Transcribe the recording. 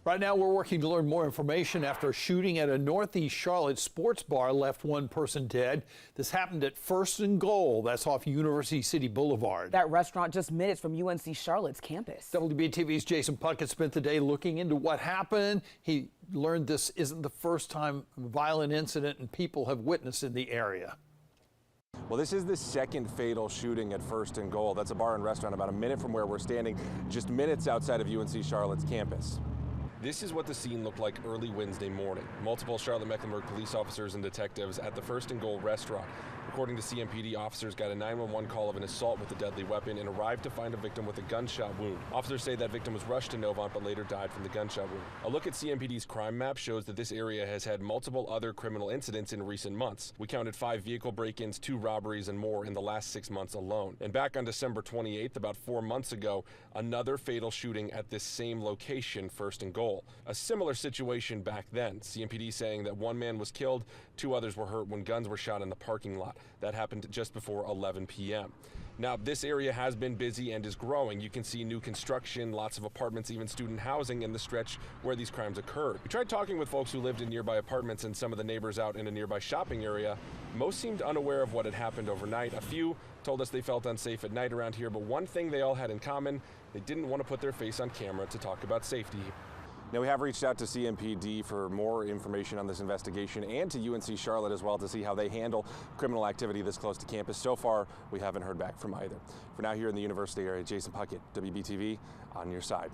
Right now, we're working to learn more information after a shooting at a Northeast Charlotte sports bar left one person dead. This happened at First and Goal. That's off University City Boulevard. That restaurant just minutes from UNC Charlotte's campus. WBTV's Jason Puckett spent the day looking into what happened. He learned this isn't the first time a violent incident and people have witnessed in the area. Well, this is the second fatal shooting at First and Goal. That's a bar and restaurant about a minute from where we're standing, just minutes outside of UNC Charlotte's campus. This is what the scene looked like early Wednesday morning. Multiple Charlotte-Mecklenburg police officers and detectives at the First and Goal restaurant. According to CMPD, officers got a 911 call of an assault with a deadly weapon and arrived to find a victim with a gunshot wound. Officers say that victim was rushed to Novant but later died from the gunshot wound. A look at CMPD's crime map shows that this area has had multiple other criminal incidents in recent months. We counted 5 vehicle break-ins, 2 robberies, and more in the last 6 months alone. And back on December 28th, about 4 months ago, another fatal shooting at this same location, First and Goal. A similar situation back then. CMPD saying that 1 man was killed, 2 others were hurt when guns were shot in the parking lot. That happened just before 11 p.m. Now, this area has been busy and is growing. You can see new construction, lots of apartments, even student housing in the stretch where these crimes occurred. We tried talking with folks who lived in nearby apartments and some of the neighbors out in a nearby shopping area. Most seemed unaware of what had happened overnight. A few told us they felt unsafe at night around here, but one thing they all had in common, they didn't want to put their face on camera to talk about safety. Now, we have reached out to CMPD for more information on this investigation and to UNC Charlotte as well to see how they handle criminal activity this close to campus. So far, we haven't heard back from either. For now, here in the university area, Jason Puckett, WBTV, on your side.